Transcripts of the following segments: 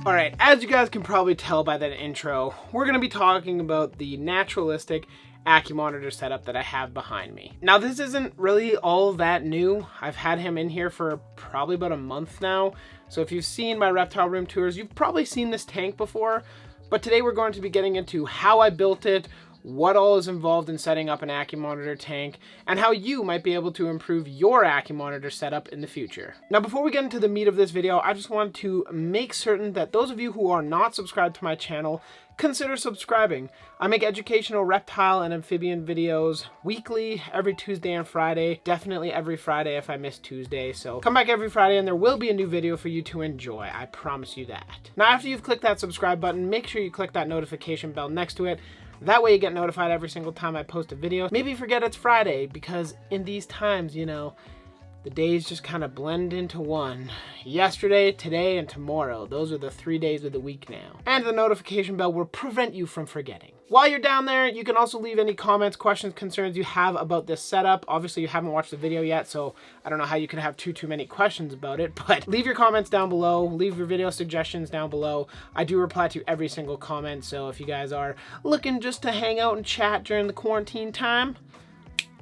Alright, as you guys can probably tell by that intro, we're going to be talking about the naturalistic ACKIE monitor setup that I have behind me. Now this isn't really all that new. I've had him in here for probably about a month now. So if you've seen my reptile room tours, you've probably seen this tank before. But today we're going to be getting into how I built it, what all is involved in setting up an ACKIE monitor tank, and how you might be able to improve your ACKIE monitor setup in the future. Now before we get into the meat of this video, I just want to make certain that those of you who are not subscribed to my channel, consider subscribing. I make educational reptile and amphibian videos weekly, every Tuesday and Friday, definitely every Friday if I miss Tuesday. So come back every Friday and there will be a new video for you to enjoy. I promise you that. Now after you've clicked that subscribe button, make sure you click that notification bell next to it. That way you get notified every single time I post a video. Maybe forget it's Friday, because in these times, you know, the days just kind of blend into one. Yesterday, today, and tomorrow. Those are the 3 days of the week now. And the notification bell will prevent you from forgetting. While you're down there, you can also leave any comments, questions, concerns you have about this setup. Obviously, you haven't watched the video yet, so I don't know how you can have too many questions about it, but leave your comments down below. Leave your video suggestions down below. I do reply to every single comment, so if you guys are looking just to hang out and chat during the quarantine time,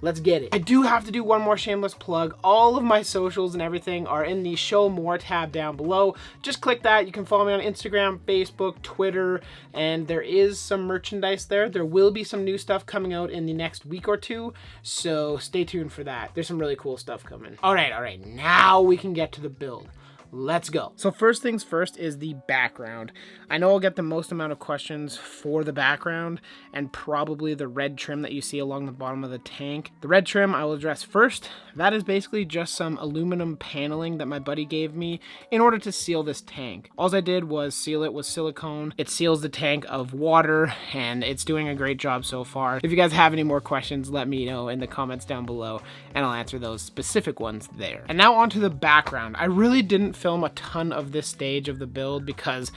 let's get it. I do have to do one more shameless plug. All of my socials and everything are in the show more tab down below. Just click that. You can follow me on Instagram, Facebook, Twitter, and there is some merchandise there. There will be some new stuff coming out in the next week or two, so stay tuned for that. There's some really cool stuff coming. All right, now we can get to the build. Let's go. So first things first is the background. I know I'll get the most amount of questions for the background and probably the red trim that you see along the bottom of the tank. The red trim I will address first. That is basically just some aluminum paneling that my buddy gave me in order to seal this tank. All I did was seal it with silicone. It seals the tank of water and it's doing a great job so far. If you guys have any more questions, let me know in the comments down below and I'll answer those specific ones there. And now onto the background. I really didn't film a ton of this stage of the build because,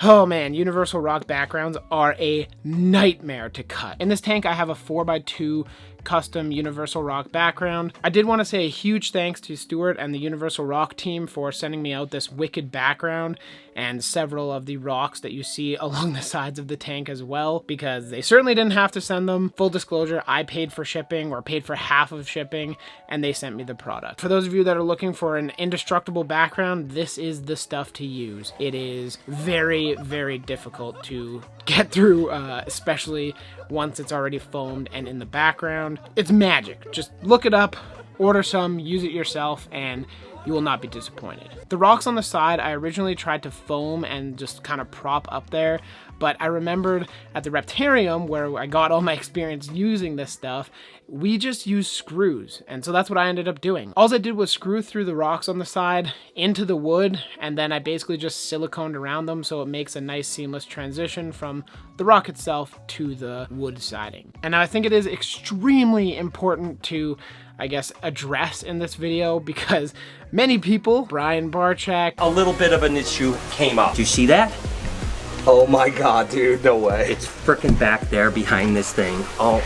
oh man, universal rock backgrounds are a nightmare to cut. In this tank, I have a 4x2 custom universal rock background. I did want to say a huge thanks to Stuart and the Universal Rock team for sending me out this wicked background and several of the rocks that you see along the sides of the tank as well, because they certainly didn't have to send them. Full disclosure, I paid for shipping, or paid for half of shipping, and they sent me the product. For those of you that are looking for an indestructible background, this is the stuff to use. It is very, very difficult to get through, especially once it's already foamed and in the background. It's magic. Just look it up, order some, use it yourself, and you will not be disappointed. The rocks on the side, I originally tried to foam and just kind of prop up there, but I remembered at the Reptarium, where I got all my experience using this stuff, we just used screws, and so that's what I ended up doing. All I did was screw through the rocks on the side into the wood, and then I basically just siliconed around them so it makes a nice seamless transition from the rock itself to the wood siding. And I think it is extremely important to, I guess, address in this video, because many people, Brian Barchak, a little bit of an issue came up. Do you see that? Oh my god, dude, no way. It's freaking back there behind this thing. Oh,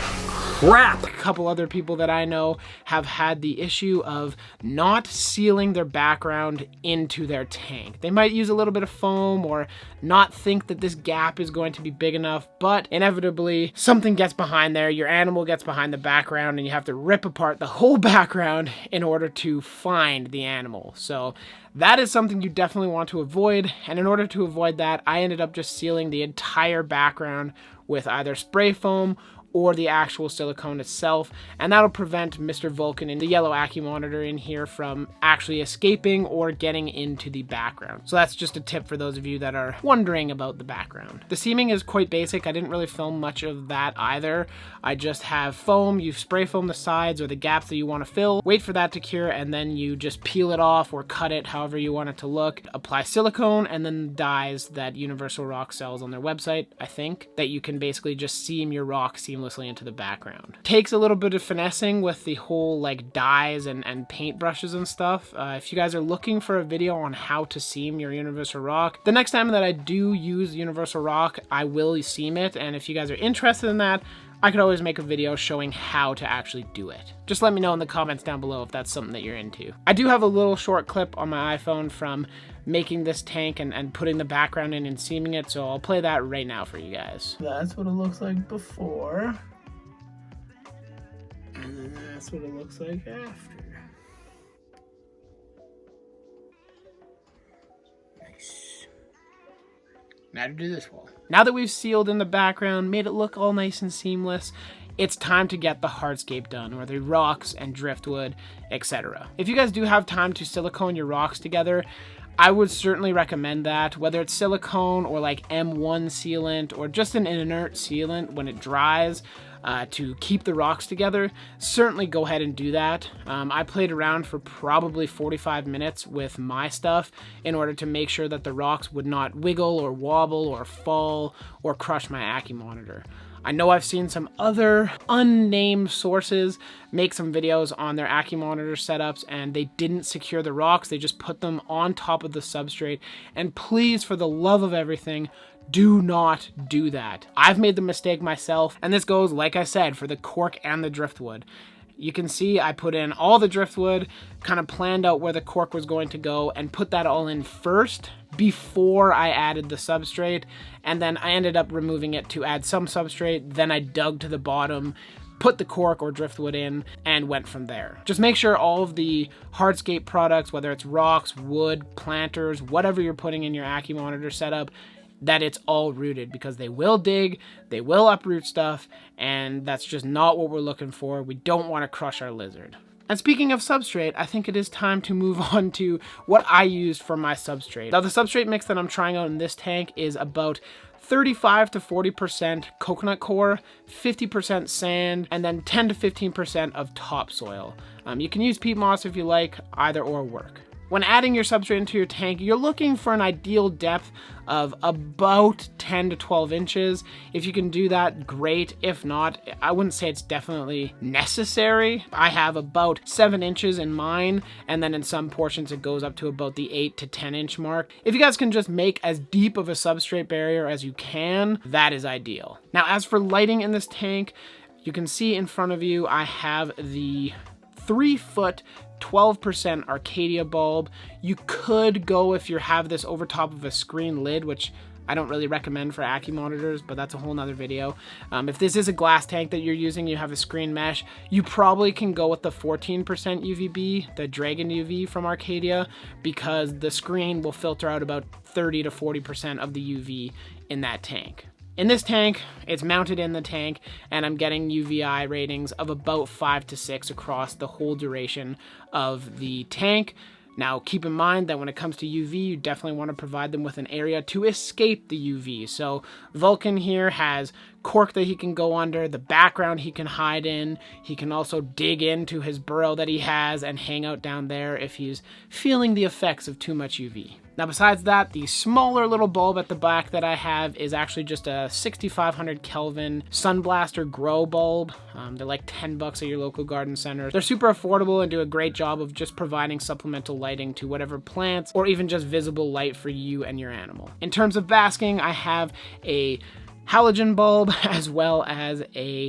crap. A couple other people that I know have had the issue of not sealing their background into their tank. They might use a little bit of foam or not think that this gap is going to be big enough, but inevitably something gets behind there, your animal gets behind the background, and you have to rip apart the whole background in order to find the animal. So that is something you definitely want to avoid, and in order to avoid that, I ended up just sealing the entire background with either spray foam or the actual silicone itself, and that'll prevent Mr. Vulcan and the yellow ACKIE monitor in here from actually escaping or getting into the background. So that's just a tip for those of you that are wondering about the background. The seaming is quite basic. I didn't really film much of that either. I just have foam, you spray foam the sides or the gaps that you want to fill, wait for that to cure, and then you just peel it off or cut it however you want it to look. Apply silicone and then dyes that Universal Rock sells on their website, I think, that you can basically just seam your rock seamlessly into the background. Takes a little bit of finessing with the whole like dyes and paint brushes and stuff. If you guys are looking for a video on how to seam your Universal Rock, the next time that I do use Universal Rock, I will seam it, and if you guys are interested in that, I could always make a video showing how to actually do it. Just let me know in the comments down below if that's something that you're into. I do have a little short clip on my iPhone from making this tank and putting the background in and seaming it, so I'll play that right now for you guys. That's what it looks like before. And then that's what it looks like after. Nice. Now to do this wall. Now that we've sealed in the background, made it look all nice and seamless, it's time to get the hardscape done, or the rocks and driftwood, etc. If you guys do have time to silicone your rocks together, I would certainly recommend that, whether it's silicone or like M1 sealant or just an inert sealant when it dries to keep the rocks together. Certainly go ahead and do that. I played around for probably 45 minutes with my stuff in order to make sure that the rocks would not wiggle or wobble or fall or crush my ACKIE monitor. I know I've seen some other unnamed sources make some videos on their ACKIE monitor setups and they didn't secure the rocks, they just put them on top of the substrate. And please, for the love of everything, do not do that. I've made the mistake myself, and this goes, like I said, for the cork and the driftwood. You can see I put in all the driftwood, kind of planned out where the cork was going to go, and put that all in first before I added the substrate, and then I ended up removing it to add some substrate. Then I dug to the bottom, put the cork or driftwood in, and went from there. Just make sure all of the hardscape products, whether it's rocks, wood, planters, whatever you're putting in your ACKIE monitor setup, that it's all rooted, because they will dig, they will uproot stuff, and that's just not what we're looking for. We don't want to crush our lizard. And speaking of substrate, I think it is time to move on to what I used for my substrate. Now the substrate mix that I'm trying out in this tank is about 35 to 40% coconut coir, 50% sand, and then 10 to 15% of topsoil. You can use peat moss if you like, either or work. When adding your substrate into your tank, you're looking for an ideal depth of about 10 to 12 inches. If you can do that, great. If not, I wouldn't say it's definitely necessary. I have about 7 inches in mine, and then in some portions it goes up to about the 8 to 10 inch mark. If you guys can just make as deep of a substrate barrier as you can, that is ideal. Now, as for lighting in this tank, you can see in front of you, I have the 3-foot 12% Arcadia bulb. You could go, if you have this over top of a screen lid, which I don't really recommend for ACKIE monitors, but that's a whole nother video. If this is a glass tank that you're using, you have a screen mesh, you probably can go with the 14% UVB, the Dragon UV from Arcadia, because the screen will filter out about 30 to 40% of the UV in that tank. In this tank, it's mounted in the tank, and I'm getting UVI ratings of about 5 to 6 across the whole duration of the tank. Now, keep in mind that when it comes to UV, you definitely want to provide them with an area to escape the UV. So Vulcan here has cork that he can go under, the background he can hide in. He can also dig into his burrow that he has and hang out down there if he's feeling the effects of too much UV. Now, besides that, the smaller little bulb at the back that I have is actually just a 6500 Kelvin Sunblaster Grow bulb. They're like $10 at your local garden center. They're super affordable and do a great job of just providing supplemental lighting to whatever plants, or even just visible light for you and your animal. In terms of basking, I have a halogen bulb as well as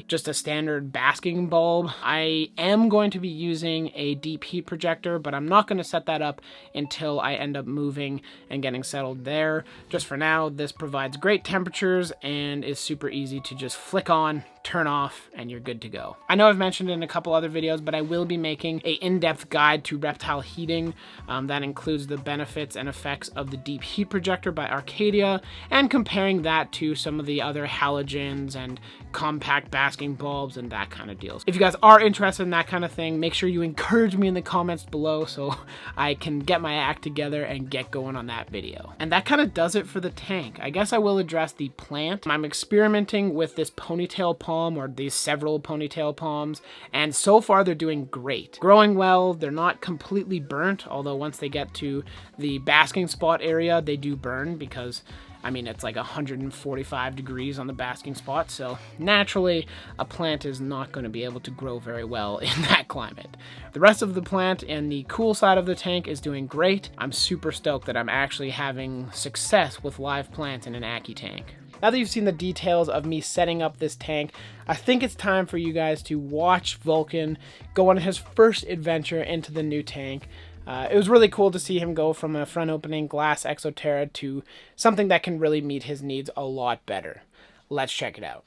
just a standard basking bulb. I am going to be using a deep heat projector, but I'm not going to set that up until I end up moving and getting settled there. Just for now, this provides great temperatures and is super easy to just flick on, turn off, and you're good to go. I know I've mentioned it in a couple other videos, but I will be making an in-depth guide to reptile heating that includes the benefits and effects of the deep heat projector by Arcadia, and comparing that to some of the other halogens and compact basking bulbs and that kind of deals. If you guys are interested in that kind of thing, make sure you encourage me in the comments below so I can get my act together and get going on that video. And that kind of does it for the tank. I guess I will address the plant. I'm experimenting with this ponytail palm, or these several ponytail palms, and so far they're doing great. Growing well, they're not completely burnt, although once they get to the basking spot area, they do burn because I mean, it's like 145 degrees on the basking spot, so naturally a plant is not going to be able to grow very well in that climate. The rest of the plant and the cool side of the tank is doing great. I'm super stoked that I'm actually having success with live plants in an ACKIE tank. now that you've seen the details of me setting up this tank, I think it's time for you guys to watch Vulcan go on his first adventure into the new tank. It was really cool to see him go from a front opening glass Exoterra to something that can really meet his needs a lot better. Let's check it out.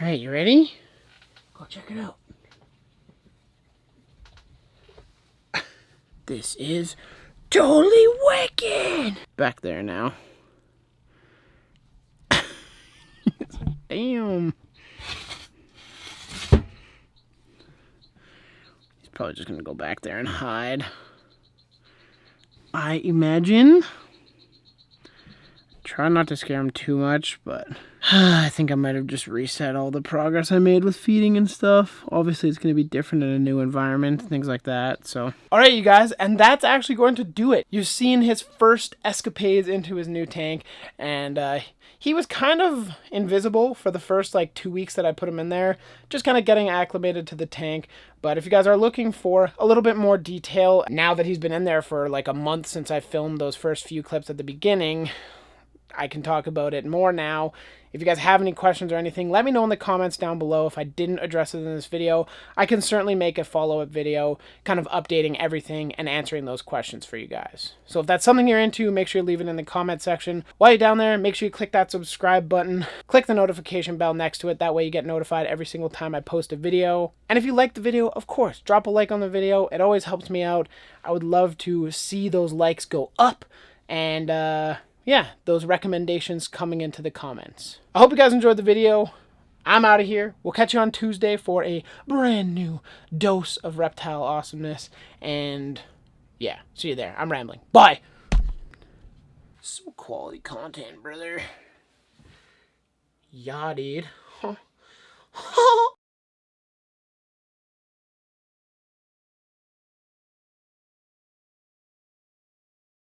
All right, you ready? Go check it out. This is totally wicked. Back there now. Damn. He's probably just gonna go back there and hide. I imagine. Try not to scare him too much, but I think I might have just reset all the progress I made with feeding and stuff. Obviously, it's going to be different in a new environment, things like that. So, all right, you guys, and that's actually going to do it. You've seen his first escapades into his new tank, and he was kind of invisible for the first like 2 weeks that I put him in there, just kind of getting acclimated to the tank. But if you guys are looking for a little bit more detail, now that he's been in there for like a month since I filmed those first few clips at the beginning, I can talk about it more now. If you guys have any questions or anything, let me know in the comments down below. If I didn't address it in this video, I can certainly make a follow-up video kind of updating everything and answering those questions for you guys. So if that's something you're into, make sure you leave it in the comment section. While you're down there, make sure you click that subscribe button. Click the notification bell next to it. That way you get notified every single time I post a video. And if you like the video, of course, drop a like on the video. It always helps me out. I would love to see those likes go up. And, yeah, those recommendations coming into the comments. I hope you guys enjoyed the video. I'm out of here. We'll catch you on Tuesday for a brand new dose of reptile awesomeness. And yeah, see you there. I'm rambling. Bye. Some quality content, brother. Yeah, dude. Huh.